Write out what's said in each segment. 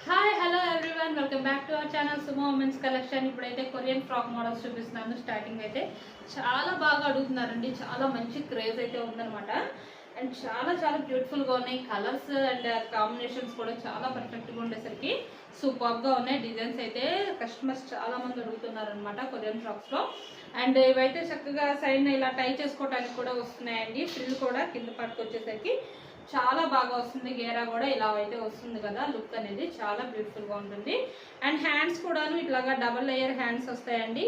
Hi hello everyone welcome back to our channel Sumo women's collection. ఇప్పుడైతే Korean frock models చూపిస్తున్నాను. Starting అయితే చాలా బాగా అడుగుతున్నారండి, చాలా మంచి క్రేజ్ అయితే ఉందన్నమాట. అండ్ చాలా చాలా బ్యూటిఫుల్గా ఉన్నాయి. కలర్స్ అండ్ కాంబినేషన్స్ కూడా చాలా పర్ఫెక్ట్గా ఉండేసరికి సూపర్గా ఉన్నాయి. డిజైన్స్ అయితే కస్టమర్స్ చాలా మంది అడుగుతున్నారు అనమాట కొరియన్ ఫ్రాక్స్లో. అండ్ ఇవైతే చక్కగా సైడ్ ఇలా టై చేసుకోవడానికి కూడా వస్తున్నాయండి. ఫ్రిల్ కూడా కింద పట్టుకొచ్చేసరికి చాలా బాగా వస్తుంది. గేరా కూడా ఇలా అయితే వస్తుంది కదా, లుక్ అనేది చాలా బ్యూటిఫుల్ గా ఉంటుంది. అండ్ హ్యాండ్స్ కూడాను ఇట్లాగా డబల్ లేయర్ హ్యాండ్స్ వస్తాయండి.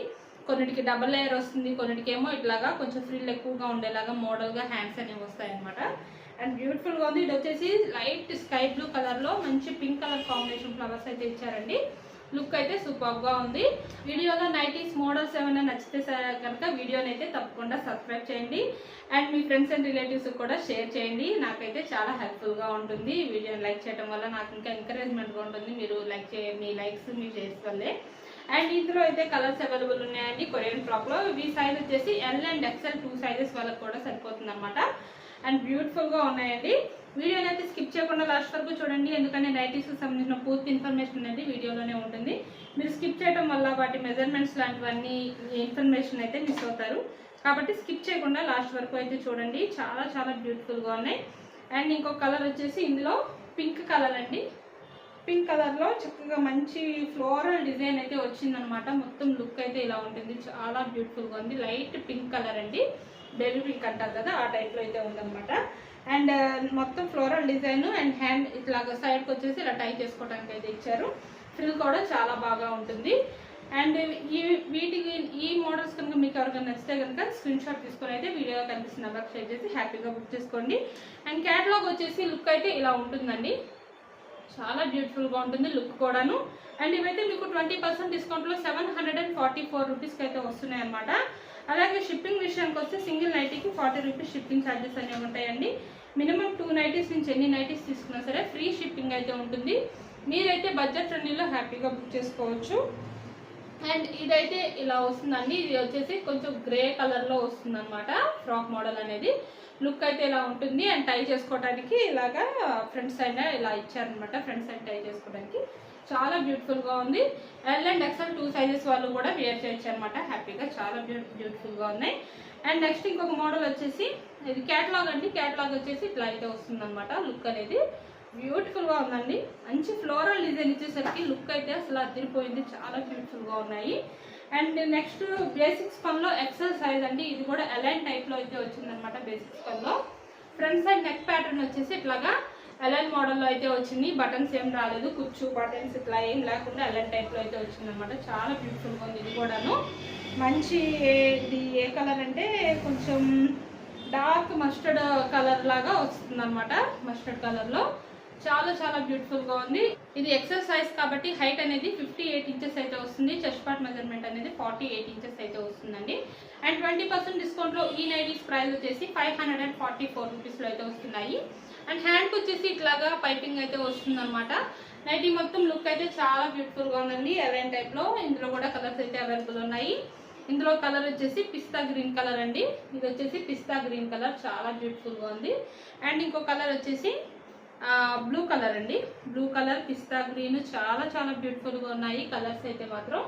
కొన్నిటికి డబల్ లేయర్ వస్తుంది, కొన్నిటికి ఏమో ఇట్లాగా కొంచెం ఫ్రిల్ ఎక్కువగా ఉండేలాగా మోడల్ గా హ్యాండ్స్ అనేవి వస్తాయి అనమాట. అండ్ బ్యూటిఫుల్ గా ఉంది. ఇది వచ్చేసి లైట్ స్కై బ్లూ కలర్ లో మంచి పింక్ కలర్ కాంబినేషన్ ఫ్లవర్స్ అయితే ఇచ్చారండి. లుక్ అయితే సూపర్ గా ఉంది. వీడియోలో నైటీస్ మోడల్స్ ఏమైనా నచ్చితే కనుక వీడియోని అయితే తప్పకుండా సబ్స్క్రైబ్ చేయండి. And me friends and relatives కూడా షేర్ చేయండి. నాకైతే చాలా హెల్ప్ఫుల్ గా ఉంటుంది. వీడియోని లైక్ చేయడం వల్ల నాకు ఇంకా ఎంకరేజ్మెంట్ గా ఉంటుంది. మీరు మీ లైక్స్ మీ షేర్స్ వల్లే. అండ్ ఇందులో అయితే కలర్స్ అవైలబుల్ ఉన్నాయండి కొరియన్ ఫ్రాక్ లో. ఈ సైజ్ వచ్చేసి ఎల్ అండ్ ఎక్స్ఎల్ 2 సైజెస్ వాళ్ళకి కూడా సరిపోతుంది అనమాట. అండ్ బ్యూటిఫుల్ గా ఉన్నాయండి. వీడియోని అయితే స్కిప్ చేయకుండా లాస్ట్ వరకు చూడండి, ఎందుకంటే నైటీస్ కి సంబంధించిన పూర్తి ఇన్ఫర్మేషన్ అనేది వీడియోలోనే ఉంటుంది. మీరు స్కిప్ చేయడం వల్ల వాటి మెజర్మెంట్స్ లాంటివన్నీ ఇన్ఫర్మేషన్ అయితే మిస్ అవుతారు. కాబట్టి స్కిప్ చేయకుండా లాస్ట్ వరకు అయితే చూడండి. చాలా చాలా బ్యూటిఫుల్ గా ఉన్నాయి. అండ్ ఇంకొక కలర్ వచ్చేసి ఇందులో పింక్ కలర్ అండి. పింక్ కలర్ లో చక్కగా మంచి ఫ్లోరల్ డిజైన్ అయితే వచ్చిందనమాట. మొత్తం లుక్ అయితే ఇలా ఉంటుంది. చాలా బ్యూటిఫుల్ గా ఉంది. లైట్ పింక్ కలర్ అండి, బేబీ పింక్ అంటారు కదా, ఆ టైప్ లో అయితే ఉందన్నమాట. అండ్ మొత్తం ఫ్లోరల్ డిజైన్ అండ్ హ్యాండ్ ఇట్లాగా సైడ్కి వచ్చేసి ఇలా టై చేసుకోవడానికి అయితే ఇచ్చారు. ఫ్రిల్ కూడా చాలా బాగా ఉంటుంది. అండ్ ఈ మోడల్స్ కనుక మీకు ఎవరికైనా నచ్చితే కనుక స్క్రీన్ షాట్ తీసుకొని అయితే వీడియోలో కనిపిస్తున్న నెంబర్కి షేర్ చేసి హ్యాపీగా బుక్ చేసుకోండి. అండ్ క్యాటలాగ్ వచ్చేసి లుక్ అయితే ఇలా ఉంటుందండి. చాలా బ్యూటిఫుల్గా ఉంటుంది లుక్ కూడాను. అండ్ ఇవైతే మీకు 20% డిస్కౌంట్లో 744 రూపీస్కి అయితే వస్తున్నాయి అనమాట. అలాగే షిప్పింగ్ విషయానికి వస్తే సింగిల్ నైటీకి 40 రూపీస్ షిప్పింగ్ ఛార్జెస్ అనేవి ఉంటాయండి. మినిమం 2 నైటీస్ నుంచి ఎన్ని నైటీస్ తీసుకున్నా సరే ఫ్రీ షిప్పింగ్ అయితే ఉంటుంది. మీరైతే బడ్జెట్ ఫ్రెండ్లీలో హ్యాపీగా బుక్ చేసుకోవచ్చు. అండ్ ఇదైతే ఇలా వస్తుందండి. ఇది వచ్చేసి కొంచెం గ్రే కలర్లో వస్తుంది అనమాట ఫ్రాక్ మోడల్ అనేది. లుక్ అయితే ఇలా ఉంటుంది. అండ్ టై చేసుకోవడానికి ఇలాగా ఫ్రంట్ సైడ్ ఇలా ఇచ్చారనమాట. ఫ్రంట్ సైడ్ టై చేసుకోవడానికి చాలా బ్యూటిఫుల్గా ఉంది. ఎల్ అండ్ ఎక్స్ఎల్ 2 సైజెస్ వాళ్ళు కూడా వేర్ చేయొచ్చు అనమాట హ్యాపీగా. చాలా బ్యూటిఫుల్గా ఉన్నాయి. అండ్ నెక్స్ట్ ఇంకొక మోడల్ వచ్చేసి ఇది క్యాటలాగ్ అండి. క్యాటలాగ్ వచ్చేసి ఇట్లా అయితే వస్తుంది అనమాట. లుక్ అనేది బ్యూటిఫుల్గా ఉందండి. మంచి ఫ్లోరల్ డిజైన్ ఇచ్చేసరికి లుక్ అయితే అసలు అదిరిపోయింది. చాలా బ్యూటిఫుల్గా ఉన్నాయి. అండ్ నెక్స్ట్ బేసిక్స్ పన్లో ఎక్సెల్ సైజ్ అండి. ఇది కూడా ఎలైన్ టైప్లో అయితే వచ్చిందనమాట. బేసిక్స్ పన్లో ఫ్రంట్ సైడ్ నెక్ ప్యాటర్న్ వచ్చేసి ఇట్లాగా ఎలైన్ మోడల్లో అయితే వచ్చింది. బటన్స్ ఏం రాలేదు, కుచ్చు బటన్స్ ఇట్లా ఏం లేకుండా ఎలైన్ టైప్లో అయితే వచ్చిందనమాట. చాలా బ్యూటిఫుల్గా ఉంది. ఇది కూడాను మంచి ఇది ఏ కలర్ అంటే కొంచెం డార్క్ మస్టర్డ్ కలర్ లాగా వస్తుంది అనమాట. మస్టర్డ్ కలర్లో చాలా చాలా బ్యూటిఫుల్గా ఉంది. ఇది ఎక్సెల్ సైజ్ కాబట్టి హైట్ అనేది 58 ఇంచెస్ అయితే వస్తుంది. చెస్ట్ పార్ట్ మెజర్మెంట్ అనేది 48 ఇంచెస్ అయితే వస్తుందండి. అండ్ 20% డిస్కౌంట్లో ఈ నైటీస్ ప్రైస్ వచ్చేసి 544 రూపీస్లో అయితే వస్తున్నాయి. అండ్ హ్యాండ్కి వచ్చేసి ఇట్లాగా పైపింగ్ అయితే వస్తుంది అనమాట. నైటీ మొత్తం లుక్ అయితే చాలా బ్యూటిఫుల్గా ఉందండి. ఎలైన్ టైప్లో ఇందులో కూడా కలర్స్ అయితే అవైలబుల్ ఉన్నాయి. ఇందులో కలర్ వచ్చేసి పిస్తా గ్రీన్ కలర్ అండి. ఇది వచ్చేసి పిస్తా గ్రీన్ కలర్ చాలా బ్యూటిఫుల్గా ఉంది. అండ్ ఇంకో కలర్ వచ్చేసి బ్లూ కలర్ అండి. బ్లూ కలర్ పిస్తా గ్రీన్ చాలా చాలా బ్యూటిఫుల్గా ఉన్నాయి కలర్స్ అయితే మాత్రం.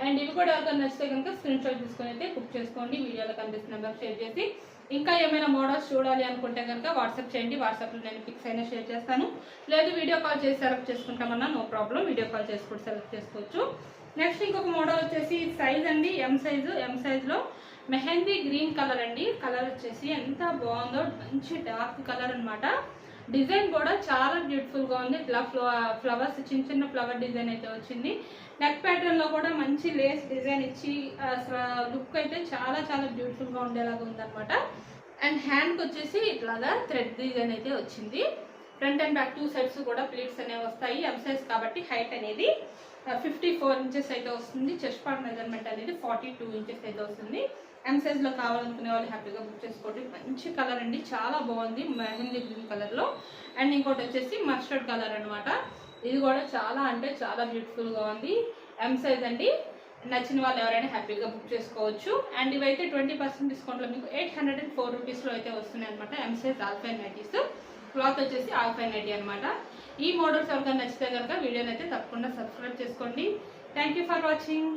అండ్ ఇవి కూడా ఎవరికైనా నచ్చితే కనుక స్క్రీన్ షాట్ తీసుకొని అయితే బుక్ చేసుకోండి. వీడియోలో కనిపిస్తున్న నెంబర్ షేర్ చేసి ఇంకా ఏమైనా మోడల్స్ చూడాలి అనుకుంటే కనుక వాట్సాప్ చేయండి. వాట్సాప్లో నేను పిక్స్ అయినా షేర్ చేస్తాను. లేదు వీడియో కాల్ చేసి సెలెక్ట్ చేసుకుంటామన్నా నో ప్రాబ్లం, వీడియో కాల్ చేసి కూడా సెలెక్ట్ చేసుకోవచ్చు. నెక్స్ట్ ఇంకొక మోడల్ వచ్చేసి సైజ్ అండి ఎం సైజులో మెహందీ గ్రీన్ కలర్ అండి. కలర్ వచ్చేసి ఎంత బాగుందో, మంచి డార్క్ కలర్ అనమాట. డిజైన్ కూడా చాలా బ్యూటిఫుల్గా ఉంది. ఇట్లా ఫ్లవర్స్ చిన్న చిన్న ఫ్లవర్ డిజైన్ అయితే వచ్చింది. నెక్ ప్యాటర్న్లో కూడా మంచి లేస్ డిజైన్ ఇచ్చి లుక్ అయితే చాలా చాలా బ్యూటిఫుల్గా ఉండేలాగా ఉందన్నమాట. అండ్ హ్యాండ్కి వచ్చేసి ఇట్లాగా థ్రెడ్ డిజైన్ అయితే వచ్చింది. ఫ్రంట్ అండ్ బ్యాక్ 2 సైడ్స్ కూడా ప్లీట్స్ అనేవి వస్తాయి. ఎం సైజ్ కాబట్టి హైట్ అనేది 54 ఇంచెస్ అయితే వస్తుంది. చెస్ట్ పార్ట్ మెజర్మెంట్ అనేది 42 ఇంచెస్ అయితే వస్తుంది. ఎం సైజ్లో కావాలనుకునే వాళ్ళు హ్యాపీగా బుక్ చేసుకోండి. మంచి కలర్ అండి, చాలా బాగుంది మెహందీ గ్రీన్ కలర్లో. అండ్ ఇంకోటి వచ్చేసి మస్టర్డ్ కలర్ అనమాట. ఇది కూడా చాలా అంటే చాలా బ్యూటిఫుల్గా ఉంది. ఎం సైజ్ అండి. నచ్చిన వాళ్ళు ఎవరైనా హ్యాపీగా బుక్ చేసుకోవచ్చు. అండ్ ఇవైతే 20% డిస్కౌంట్లో మీకు 804 రూపీస్లో అయితే వస్తున్నాయి అనమాట. M size alpine nighties. Cloth వచ్చేసి ఆల్ఫైన్ నైటీ అనమాట. ఈ మోడల్స్ ఎవరికైనా నచ్చితే కనుక వీడియోని అయితే తప్పకుండా సబ్స్క్రైబ్ చేసుకోండి. Thank you for watching.